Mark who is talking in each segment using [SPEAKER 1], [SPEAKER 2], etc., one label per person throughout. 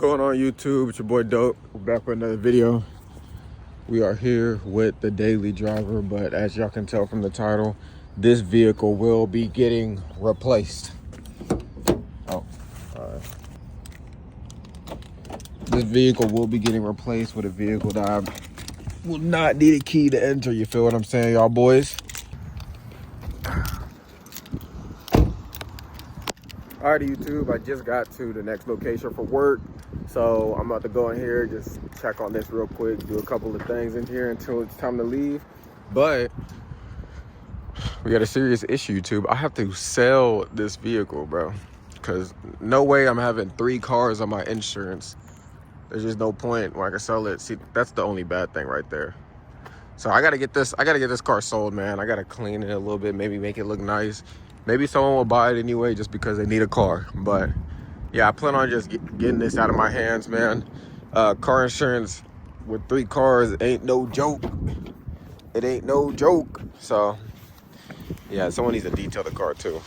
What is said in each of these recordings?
[SPEAKER 1] Going on YouTube? It's your boy Dope. We're back with another video. We are here with the daily driver, but as y'all can tell from the title, this vehicle will be getting replaced. This vehicle will be getting replaced with a vehicle that I will not need a key to enter. You feel what I'm saying, y'all boys? Alrighty, YouTube, I just got to the next location for work. So I'm about to go in here, just check on this real quick, do a couple of things in here until it's time to leave. But we got a serious issue, YouTube. I have to sell this vehicle, bro. Because no way I'm having 3 cars on my insurance. There's just no point where I can sell it. See, that's the only bad thing right there. So I gotta get this car sold, man. I gotta clean it a little bit, maybe make it look nice. Maybe someone will buy it anyway just because they need a car. But yeah, I plan on just getting this out of my hands, man. Car insurance with 3 cars ain't no joke. It ain't no joke. So yeah, someone needs to detail the car too.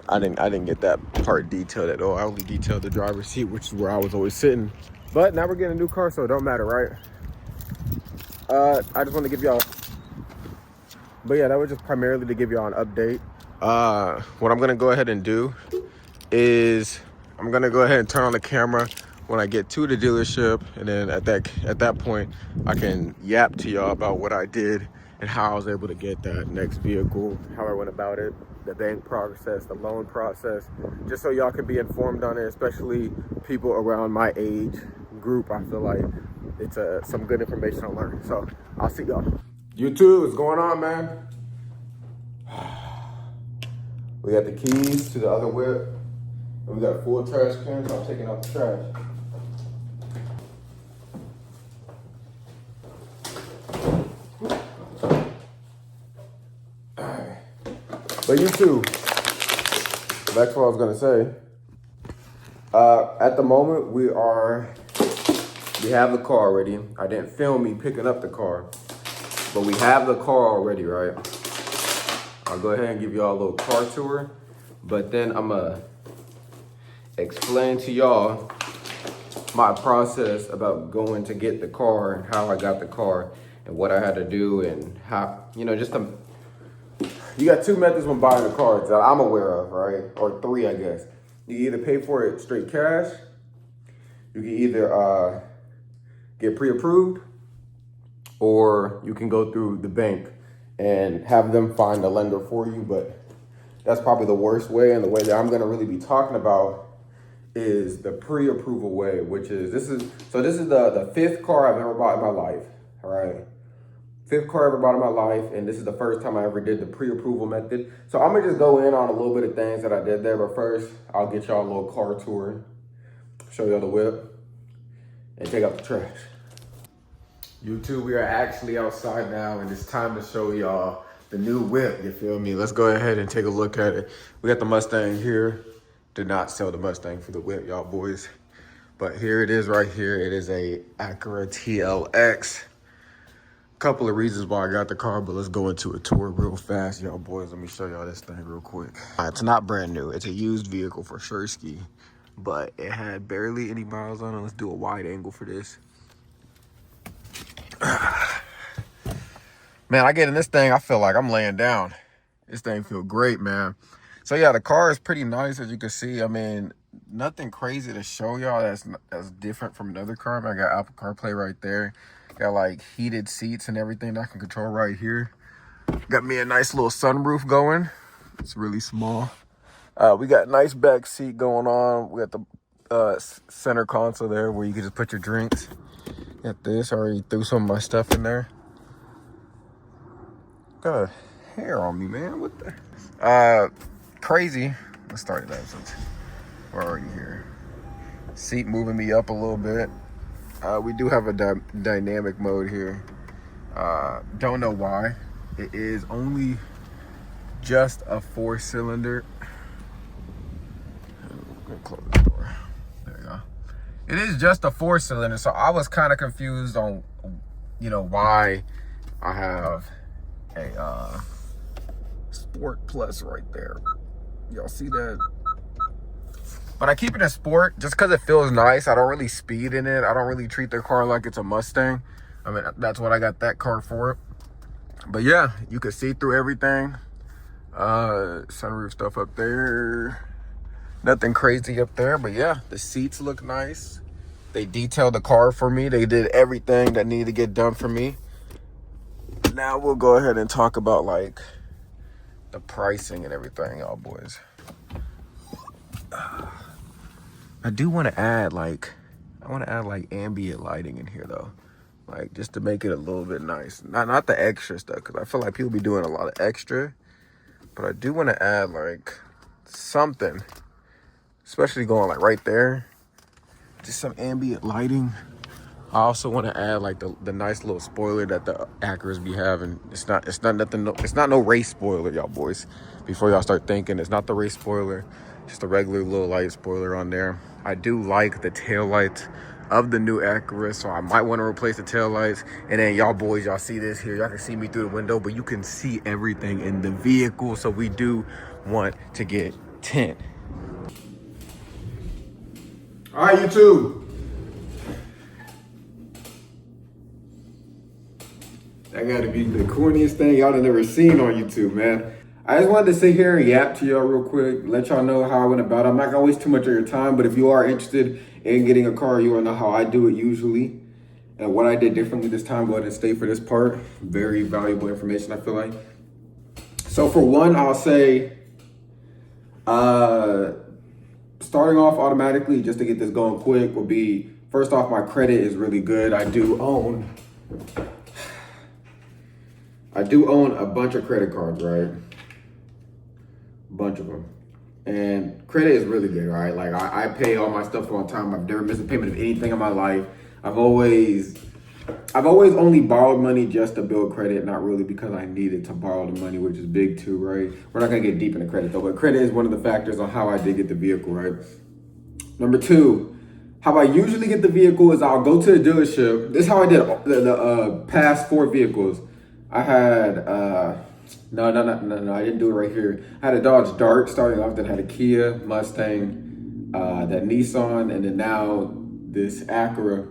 [SPEAKER 1] I didn't get that part detailed at all. I only detailed the driver's seat, which is where I was always sitting. But now we're getting a new car, so it don't matter, right? I just want to give y'all, but yeah, that was just primarily to give y'all an update. What I'm gonna go ahead and do is I'm gonna go ahead and turn on the camera when I get to the dealership, and then at that point I can yap to y'all about what I did and how I was able to get that next vehicle, how I went about it, the bank process, the loan process, just so y'all can be informed on it, especially people around my age group. I feel like it's some good information to learn. So I'll see y'all. YouTube, what's going on, man? We got the keys to the other whip, and we got a full trash can, so I'm taking out the trash. Alright. But YouTube, back to what I was gonna say. At the moment, we have the car already. I didn't film me picking up the car, but we have the car already, right? I'll go ahead and give y'all a little car tour, but then I'm gonna explain to y'all my process about going to get the car and how I got the car and what I had to do and how, you got 2 methods when buying a car that I'm aware of, right? Or 3, I guess. You can either pay for it straight cash, you can either get pre-approved, or you can go through the bank and have them find a lender for you. But that's probably the worst way, and the way that I'm gonna really be talking about is the pre-approval way, which is this is the 5th car I've ever bought in my life. All right, 5th car I ever bought in my life, and this is the first time I ever did the pre-approval method. So I'm gonna just go in on a little bit of things that I did there, but first I'll get y'all a little car tour, show y'all the whip, and take out the trash. YouTube, we are actually outside now, and it's time to show y'all the new whip, you feel me? Let's go ahead and take a look at it. We got the Mustang here. Did not sell the Mustang for the whip, y'all boys. But here it is right here. It is a Acura TLX. Couple of reasons why I got the car, but let's go into a tour real fast, y'all boys. Let me show y'all this thing real quick. It's not brand new. It's a used vehicle for sure ski, but it had barely any miles on it. Let's do a wide angle for this. Man, I get in this thing, I feel like I'm laying down. This thing feel great, man. So yeah, the car is pretty nice, as you can see. I mean, nothing crazy to show y'all that's different from another car. I got Apple CarPlay right there. Got like heated seats and everything that I can control right here. Got me a nice little sunroof going. It's really small. We got a nice back seat going on. We got the center console there where you can just put your drinks. Got this, I already threw some of my stuff in there. Got a hair on me, man. What the? Crazy. Let's start that since we're already here. Seat moving me up a little bit. We do have a dynamic mode here. Don't know why. It is only just a 4-cylinder. Let me close the door. There you go. It is just a 4-cylinder, so I was kind of confused on, why I have a Sport Plus right there. Y'all see that? But I keep it a sport just because it feels nice. I don't really speed in it. I don't really treat the car like it's a Mustang. I mean, that's what I got that car for. But yeah, you can see through everything. Sunroof stuff up there. Nothing crazy up there, but yeah, the seats look nice. They detailed the car for me. They did everything that needed to get done for me. Now we'll go ahead and talk about like the pricing and everything, y'all boys. I do want to add like ambient lighting in here though. Like just to make it a little bit nice. Not the extra stuff, because I feel like people be doing a lot of extra. But I do want to add like something, especially going like right there. Just some ambient lighting. I also want to add like the nice little spoiler that the Acuras be having. It's not no race spoiler, y'all boys. Before y'all start thinking, it's not the race spoiler. Just a regular little light spoiler on there. I do like the tail lights of the new Acura, so I might want to replace the tail lights. And then y'all boys, y'all see this here. Y'all can see me through the window, but you can see everything in the vehicle. So we do want to get tint. All right, YouTube. That gotta be the corniest thing y'all have ever seen on YouTube, man. I just wanted to sit here and yap to y'all real quick, let y'all know how I went about it. I'm not gonna waste too much of your time, but if you are interested in getting a car, you wanna know how I do it usually and what I did differently this time, go ahead and stay for this part. Very valuable information, I feel like. So for one, I'll say, starting off automatically, just to get this going quick, will be, first off, my credit is really good. I do own a bunch of credit cards, right? Bunch of them. And credit is really good, right? Like I pay all my stuff on time. I've never missed a payment of anything in my life. I've always only borrowed money just to build credit, not really because I needed to borrow the money, which is big too, right? We're not gonna get deep into credit though, but credit is one of the factors on how I did get the vehicle, right? Number two, how I usually get the vehicle is I'll go to the dealership. This is how I did the past 4 vehicles. I had, no, I didn't do it right here. I had a Dodge Dart starting off, then had a Kia, Mustang, that Nissan, and then now this Acura.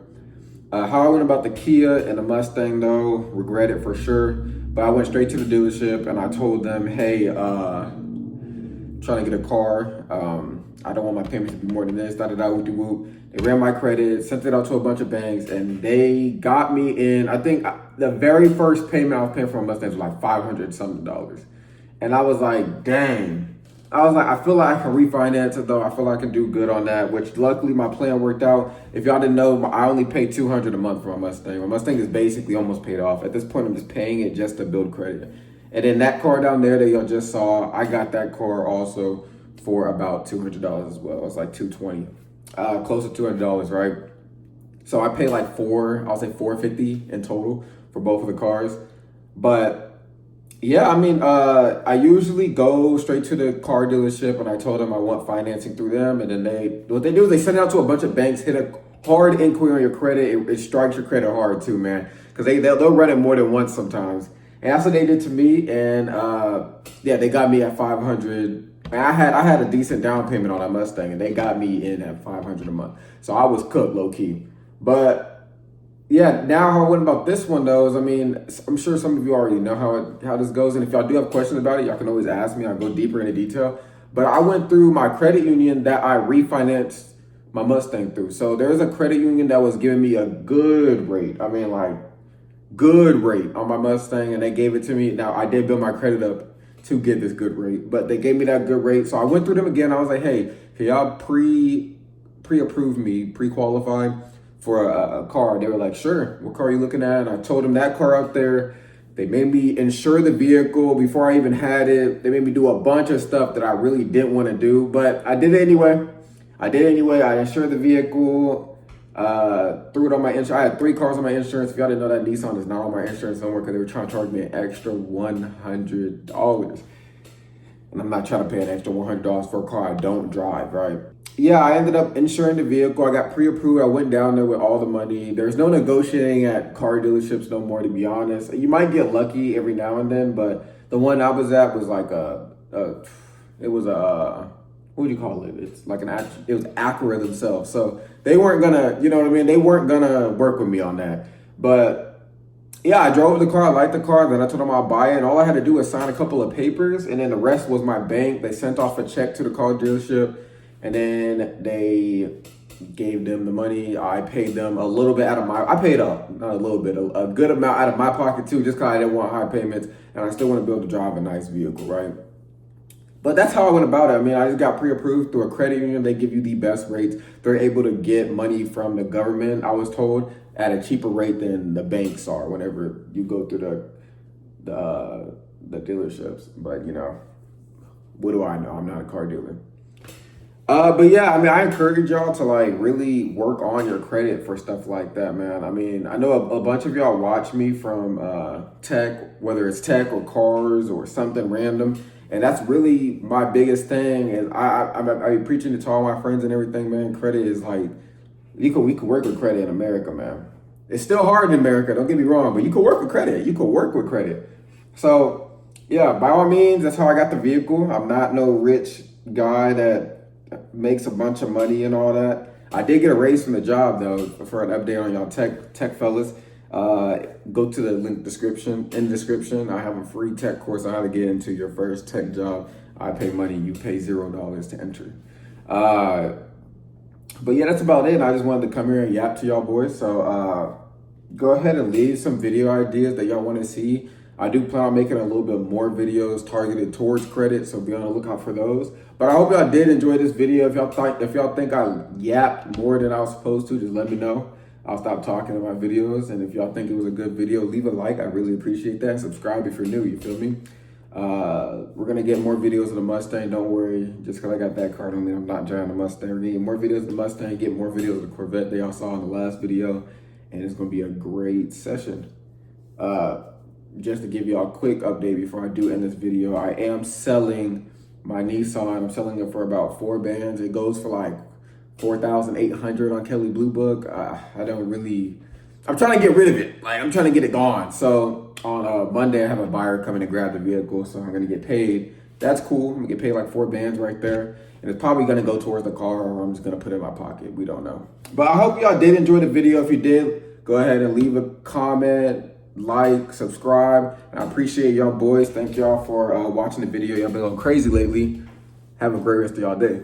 [SPEAKER 1] How I went about the Kia and the Mustang though, regret it for sure. But I went straight to the dealership and I told them, hey, trying to get a car. I don't want my payments to be more than this, whoop-de-whoop. They ran my credit, sent it out to a bunch of banks, and they got me in. I think the very first payment I was paying for a Mustang was like $500 something. And I was like, dang. I was like, I feel like I can refinance it though. I feel like I can do good on that, which luckily my plan worked out. If y'all didn't know, I only pay $200 a month for my Mustang. My Mustang is basically almost paid off. At this point, I'm just paying it just to build credit. And then that car down there that y'all just saw, I got that car also for about $200 as well. It's like $220, close to $200, right? So I pay like I'll say $450 in total for both of the cars. But yeah, I mean, I usually go straight to the car dealership and I told them I want financing through them. And then what they do is they send it out to a bunch of banks, hit a hard inquiry on your credit. It strikes your credit hard too, man. Because they'll run it more than once sometimes. And that's what they did to me. And yeah, they got me at $500. And I had a decent down payment on that Mustang, and they got me in at $500 a month. So I was cooked low key. But yeah, now how I went about this one though is, I mean, I'm sure some of you already know how this goes. And if y'all do have questions about it, y'all can always ask me. I'll go deeper into detail. But I went through my credit union that I refinanced my Mustang through. So there's a credit union that was giving me a good rate. I mean, like, good rate on my Mustang, and they gave it to me. Now, I did build my credit up to get this good rate, but they gave me that good rate. So I went through them again. I was like, hey, can y'all pre-approve me, pre-qualify for a car? They were like, sure. What car are you looking at? And I told them that car out there. They made me insure the vehicle before I even had it. They made me do a bunch of stuff that I really didn't want to do, but I did it anyway. I insured the vehicle. Threw it on my insurance. I had 3 cars on my insurance. If y'all didn't know, that Nissan is not on my insurance no more because they were trying to charge me an extra $100. And I'm not trying to pay an extra $100 for a car I don't drive, right? Yeah, I ended up insuring the vehicle. I got pre-approved. I went down there with all the money. There's no negotiating at car dealerships no more, to be honest. You might get lucky every now and then, but the one I was at was like what do you call it? It's like it was Acura themselves. So they weren't gonna, you know what I mean? They weren't gonna work with me on that. But yeah, I drove the car, I liked the car, then I told them I'll buy it. And all I had to do was sign a couple of papers, and then the rest was my bank. They sent off a check to the car dealership, and then they gave them the money. I paid them a little bit out of I paid not a little bit, a good amount out of my pocket too, just because I didn't want high payments, and I still want to be able to drive a nice vehicle, right? But that's how I went about it. I mean, I just got pre-approved through a credit union. They give you the best rates. They're able to get money from the government, I was told, at a cheaper rate than the banks are whenever you go through the dealerships. But, you know, what do I know? I'm not a car dealer. But yeah, I mean, I encourage y'all to like really work on your credit for stuff like that, man. I mean, I know a bunch of y'all watch me from tech, whether it's tech or cars or something random. And that's really my biggest thing. And I be preaching it to all my friends and everything, man. Credit is like, we could work with credit in America, man. It's still hard in America, don't get me wrong, but you could work with credit. You could work with credit. So yeah, by all means, that's how I got the vehicle. I'm not no rich guy that makes a bunch of money and all that. I did get a raise from the job though. For an update on y'all tech fellas, go to the link in description. I have a free tech course on how to get into your first tech job. I pay money, you pay $0 to enter. But yeah, that's about it. I just wanted to come here and yap to y'all boys. So go ahead and leave some video ideas that y'all want to see. I do plan on making a little bit more videos targeted towards credit, so be on the lookout for those. But I hope y'all did enjoy this video. If y'all think I yapped more than I was supposed to, just let me know. I'll stop talking in my videos. And if y'all think it was a good video, leave a like. I really appreciate that. Subscribe if you're new, you feel me? We're gonna get more videos of the Mustang. Don't worry, just because I got that card on me, I'm not driving the Mustang. We're getting more videos of the Mustang, get more videos of the Corvette that y'all saw in the last video, and it's gonna be a great session. Just to give y'all a quick update before I do end this video, I am selling my Nissan. I'm selling it for about 4 bands. It goes for like 4,800 on Kelley Blue Book. I'm trying to get rid of it. Like, I'm trying to get it gone. So on Monday, I have a buyer coming to grab the vehicle, so I'm gonna get paid. That's cool. I'm gonna get paid like 4 bands right there. And it's probably gonna go towards the car, or I'm just gonna put it in my pocket. We don't know. But I hope y'all did enjoy the video. If you did, go ahead and leave a comment, like, subscribe, and I appreciate y'all boys. Thank y'all for watching the video. Y'all been going crazy lately. Have a great rest of y'all day.